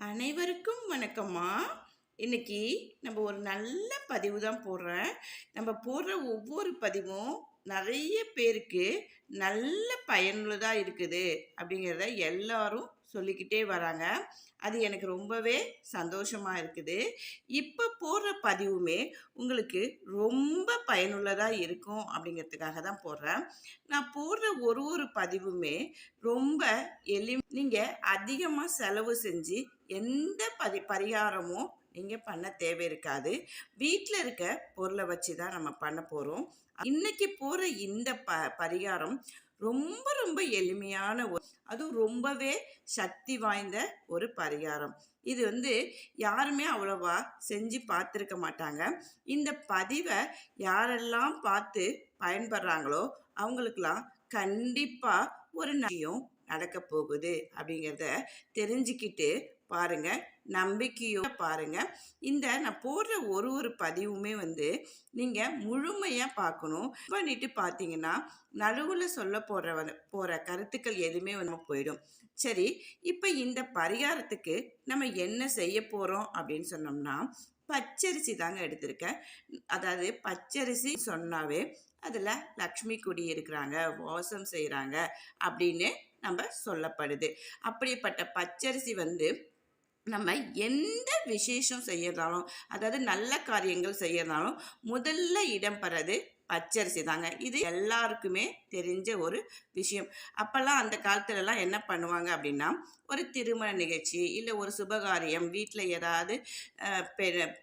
அனைவருக்கும் வணக்கம்மா. இன்னைக்கு நம்ம ஒரு நல்ல பதிவு தான் போடுறேன். நம்ம போடுற ஒவ்வொரு பதிவும் நிறைய பேருக்கு நல்ல பயனுள்ளதா இருக்குது அப்படிங்கிறத எல்லாரும் சொல்லிக்கிட்டே வராங்க. அது எனக்கு ரொம்பவே சந்தோஷமா இருக்குது. இப்போ போடுற பதிவுமே உங்களுக்கு ரொம்ப பயனுள்ளதா இருக்கும் அப்படிங்கிறதுக்காக தான் போடுறேன். நான் போடுற ஒரு பதிவுமே ரொம்ப நீங்க அதிகமா செலவு செஞ்சு எந்த பரிகாரமும் நீங்க பண்ண தேவை இருக்காது. வீட்ல இருக்க பொருளை வச்சு தான் நம்ம பண்ண போறோம். இன்னைக்கு போற இந்த பரிகாரம் ரொம்ப ரொம்ப எளிமையான அதுவும் ரொம்பவே சக்தி வாய்ந்த ஒரு பரிகாரம். இது யாருமே அவ்வளவா செஞ்சு பார்த்துருக்க மாட்டாங்க. இந்த பதிவை யாரெல்லாம் பார்த்து பயன்படுறாங்களோ அவங்களுக்கெல்லாம் கண்டிப்பா ஒரு விஷயம் நடக்க போகுது அப்படிங்கிறத தெரிஞ்சுக்கிட்டு பாருங்க, நம்பிக்கையோட பாருங்க. இந்த நான் போடுற ஒரு பதிவுமே நீங்க முழுமையா பார்க்கணும். பண்ணிட்டு பார்த்தீங்கன்னா நடுவில் சொல்ல போற கருத்துக்கள் எதுவுமே போயிடும். சரி, இப்போ இந்த பரிகாரத்துக்கு நம்ம என்ன செய்ய போறோம் அப்படின்னு சொன்னோம்னா, பச்சரிசி தாங்க எடுத்திருக்கேன். அதாவது பச்சரிசி சொன்னாவே அதில் லக்ஷ்மி குடி இருக்கிறாங்க, வாசம் செய்கிறாங்க அப்படின்னு நம்ம சொல்லப்படுது. அப்படிப்பட்ட பச்சரிசி நம்ம எந்த விசேஷம் செய்யறதாலும், அதாவது நல்ல காரியங்கள் செய்யறதாலும் முதல்ல இடம் பெறது பச்சரிசி தாங்க. இது எல்லாருக்குமே தெரிஞ்ச ஒரு விஷயம். அப்போல்லாம் அந்த காலத்துலலாம் என்ன பண்ணுவாங்க அப்படின்னா, ஒரு திருமண நிகழ்ச்சி இல்லை ஒரு சுபகாரியம், வீட்டில் ஏதாவது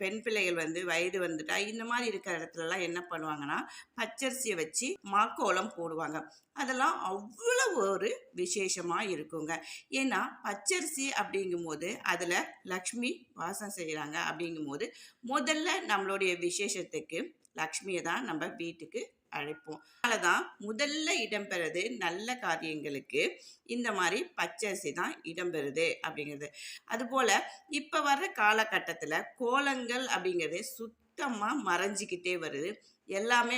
பெண் பிள்ளைகள் வயது வந்துட்டா இந்த மாதிரி இருக்கிற இடத்துலலாம் என்ன பண்ணுவாங்கன்னா, பச்சரிசியை வச்சு மாக்கோலம் போடுவாங்க. அதெல்லாம் அவ்வளோ ஒரு விசேஷமாக இருக்குங்க. ஏன்னா பச்சரிசி அப்படிங்கும்போது அதில் லக்ஷ்மி வாசம் செய்கிறாங்க. அப்படிங்கும்போது முதல்ல நம்மளுடைய விசேஷத்துக்கு லக்ஷ்மியை தான் நம்ம வீட்டுக்கு அழைப்போம். அதனால தான் முதல்ல இடம்பெறது நல்ல காரியங்களுக்கு இந்த மாதிரி பச்சரிசி தான் இடம்பெறுது அப்படிங்கிறது. அதுபோல் இப்போ வர்ற காலகட்டத்தில் கோலங்கள் அப்படிங்கிறது சுத்தமாக மறைஞ்சிக்கிட்டே வருது. எல்லாமே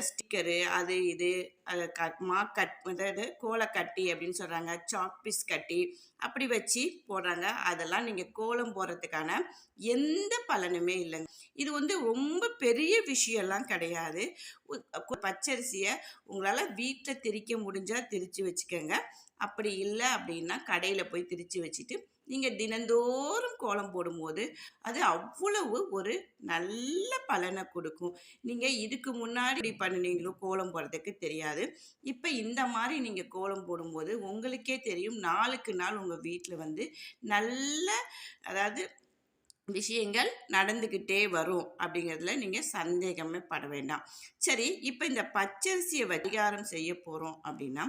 ஸ்டிக்கரு அது இது அதாவது கோலக்கட்டி அப்படின்னு சொல்கிறாங்க, சாக்பீஸ் கட்டி அப்படி வச்சு போடுறாங்க. அதெல்லாம் நீங்கள் கோலம் போடுறதுக்கான எந்த பலனுமே இல்லைங்க. இது ரொம்ப பெரிய விஷயம்லாம் கிடையாது. பச்சரிசியை உங்களால் வீட்டில் திரிக்க முடிஞ்சால் திரித்து வச்சுக்கோங்க. அப்படி இல்லை அப்படின்னா கடையில் போய் திரித்து வச்சுட்டு நீங்கள் தினந்தோறும் கோலம் போடும்போது அது அவ்வளவு ஒரு நல்ல பலனை கொடுக்கும். நீங்கள் இதுக்கு முன்னாடி இப்படி பண்ணினீங்களோ கோலம் போடுறதுக்கு தெரியாது. இப்போ இந்த மாதிரி நீங்கள் கோலம் போடும்போது உங்களுக்கே தெரியும், நாளுக்கு நாள் உங்கள் வீட்டில் நல்ல அதாவது விஷயங்கள் நடந்துக்கிட்டே வரும் அப்படிங்கிறதுல நீங்கள் சந்தேகமே பட வேண்டாம். சரி, இப்போ இந்த பச்சரிசியை பரிகாரம் செய்ய போகிறோம் அப்படின்னா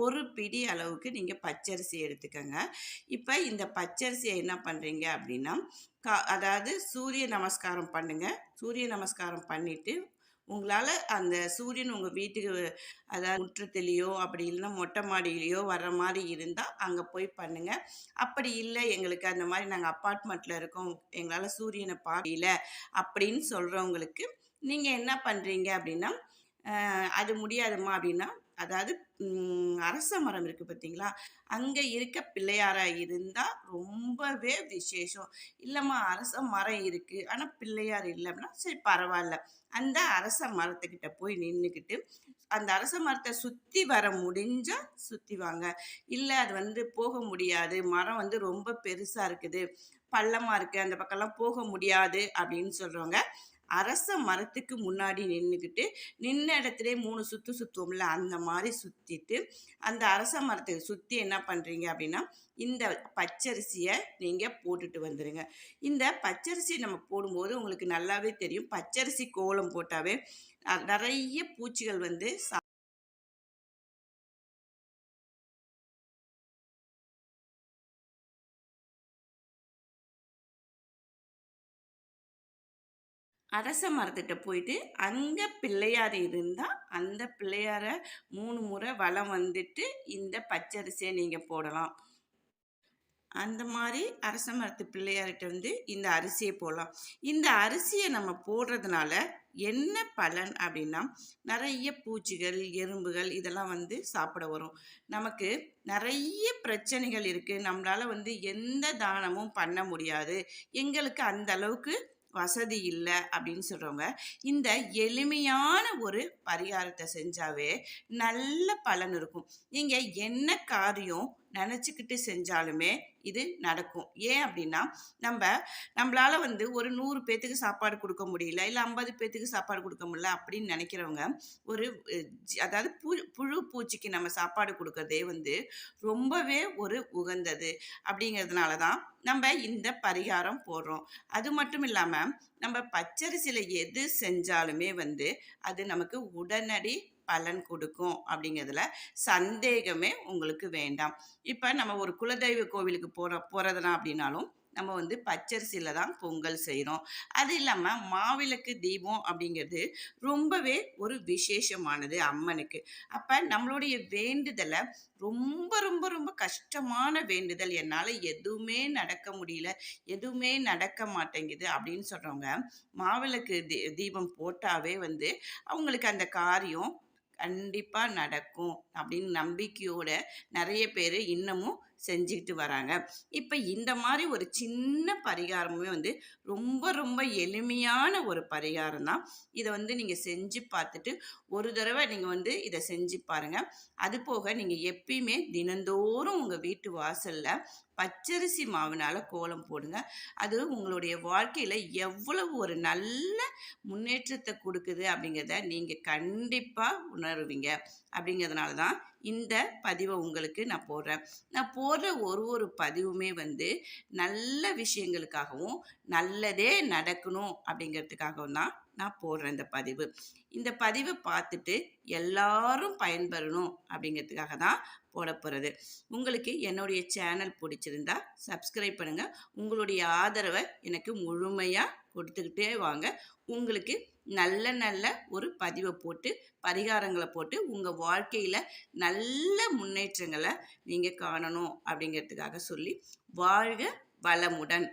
ஒரு பிடி அளவுக்கு நீங்கள் பச்சரிசி எடுத்துக்கோங்க. இப்போ இந்த பச்சரிசியை என்ன பண்ணுறீங்க அப்படின்னா, அதாவது சூரிய நமஸ்காரம் பண்ணுங்கள். சூரிய நமஸ்காரம் பண்ணிவிட்டு உங்களால் அந்த சூரியன் உங்கள் வீட்டுக்கு அதாவது முற்றத்துலேயோ அப்படி இல்லைன்னா மொட்டை மாடியிலையோ வர்ற மாதிரி இருந்தால் அங்கே போய் பண்ணுங்கள். அப்படி இல்லை எங்களுக்கு அந்த மாதிரி நாங்கள் அப்பார்ட்மெண்ட்டில் இருக்கோம், எங்களால் சூரியனை பார்க்கல அப்படின்னு சொல்கிறவங்களுக்கு நீங்கள் என்ன பண்ணுறீங்க அப்படின்னா, அது முடியாதுமா அப்படின்னா, அதாவது அரச மரம் இருக்குது பார்த்தீங்களா, அங்கே இருக்க பிள்ளையாராக இருந்தால் ரொம்பவே விசேஷம். இல்லைம்மா அரச மரம் இருக்குது ஆனால் பிள்ளையார் இல்லை அப்படின்னா சரி பரவாயில்ல, அந்த அரச மரத்துக்கிட்ட போய் நின்றுக்கிட்டு அந்த அரச மரத்தை சுற்றி வர முடிஞ்சால் சுற்றி வாங்க. இல்லை அது போக முடியாது, மரம் ரொம்ப பெருசாக இருக்குது, பள்ளமாக இருக்குது, அந்த பக்கம்லாம் போக முடியாது அப்படின்னு சொல்கிறவங்க அரச மரத்துக்கு முன்னாடி நின்ன இடத்துல 3 சுற்று சுற்றுவோம்ல, அந்த மாதிரி சுற்றிட்டு அந்த அரச மரத்துக்கு சுற்றி என்ன பண்ணுறீங்க அப்படின்னா, இந்த பச்சரிசியை நீங்கள் போட்டுட்டு வந்துடுங்க. இந்த பச்சரிசி நம்ம போடும்போது உங்களுக்கு நல்லாவே தெரியும், பச்சரிசி கோலம் போட்டாவே நிறைய பூச்சிகள் அரச மரத்திட்ட போயிட்டு அங்கே பிள்ளையார் இருந்தால் அந்த பிள்ளையாரை 3 முறை வலம் இந்த பச்சரிசியை நீங்கள் போடலாம். அந்த மாதிரி அரச மரத்து பிள்ளையார்கிட்ட இந்த அரிசியை போடலாம். இந்த அரிசியை நம்ம போடுறதுனால என்ன பலன் அப்படின்னா, நிறைய பூச்சிகள், எறும்புகள் இதெல்லாம் வந்து சாப்பிட வரும். நமக்கு நிறைய பிரச்சனைகள் இருக்கு. நம்மளால வந்து எந்த தானமும் பண்ண முடியாது. எங்களுக்கு அந்த அளவுக்கு வசதி இல்ல அப்படின்னு சொல்றவங்க, இந்த எளிமையான ஒரு பரிகாரத்த செஞ்சாவே நல்ல பலன் இருக்கும். நீங்க என்ன காரியம் நெனச்சுக்கிட்டு செஞ்சாலுமே இது நடக்கும். ஏன் அப்படின்னா, நம்ப நம்பளால வந்து ஒரு 100 பேத்துக்கு சாப்பாடு குடுக்க முடியல, இல்ல 50 பேத்துக்கு சாப்பாடு குடுக்க முடியல அப்படின்னு நெனைக்கிறவங்க, ஒரு அதாவது புழு பூச்சிக்கு நம்ம சாப்பாடு குடுக்கறதே வந்து ரொம்பவே ஒரு உகந்தது. அப்படிங்கிறதுனால தான் நம்ப இந்த பரிகாரம் போடுறோம். அது மட்டும் இல்லாம, நம்ம பச்சரிசியில எது செஞ்சாலுமே வந்து, அது நமக்கு உடனடி பலன் குடுக்கும் அப்படிங்கிறதுல சந்தேகமே உங்களுக்கு வேண்டாம். இப்ப நம்ம ஒரு குலதெய்வ கோவிலுக்கு போறதுனா அப்படின்னாலும், நம்ம வந்து பச்சரிசியில தான் பொங்கல் செய்றோம். அது இல்லாம மாவிளக்கு தீபம் அப்படிங்கிறது ரொம்பவே ஒரு விசேஷமானது அம்மனுக்கு. அப்ப நம்மளுடைய வேண்டுதல ரொம்ப ரொம்ப ரொம்ப கஷ்டமான வேண்டுதல், என்னால எதுவுமே நடக்க முடியல, எதுவுமே நடக்க மாட்டேங்குது அப்படின்னு சொல்றவங்க, மாவிளக்கு தீபம் போட்டாவே வந்து அவங்களுக்கு அந்த காரியம் கண்டிப்பா நடக்கும் அப்படின்னு நம்பிக்கையோட நெறைய பேரு இன்னமும் செஞ்சுகிட்டு வராங்க. இப்ப இந்த மாரி ஒரு சின்ன பரிகாரமுமே வந்து ரொம்ப ரொம்ப எளிமையான ஒரு பரிகாரம் தான். இத வந்து நீங்க செஞ்சு பார்த்துட்டு, ஒரு தடவ நீங்க வந்து இத செஞ்சு பாருங்க. அதுபோக நீங்க எப்பயுமே தினந்தோறும் உங்க வீட்டு வாசல்ல பச்சரிசி மாவுனால கோலம் போடுங்க. அது உங்களுடைய வாழ்க்கையில எவ்வளவு ஒரு நல்ல முன்னேற்றத்த குடுக்குது அப்படிங்கிறத நீங்க கண்டிப்பா உணருவீங்க. அப்படிங்கிறதுனால தான் இந்த பதிவ உங்களுக்கு நான் போடுறேன். நான் போடுற ஒரு பதிவுமே வந்து நல்ல விஷயங்களுக்காகவும், நல்லதே நடக்கணும் அப்படிங்கிறதுக்காகவும் தான் நான் போடுறேன் இந்த பதிவு. இந்த பதிவ பார்த்துட்டு எல்லாரும் பயன்பெறணும் அப்படிங்கிறதுக்காக தான் போடப்போறது. உங்களுக்கு என்னுடைய சேனல் பிடிச்சிருந்தா சப்ஸ்கிரைப் பண்ணுங்க. உங்களுடைய ஆதரவ எனக்கு முழுமையா கொடுத்துக்கிட்டே வாங்க. உங்களுக்கு நல்ல நல்ல ஒரு பதிவ போட்டு, பரிகாரங்கள போட்டு, உங்க வாழ்க்கையில நல்ல முன்னேற்றங்கள நீங்க காணணும் அப்படிங்கிறதுக்காக சொல்லி, வாழ்க வளமுடன்.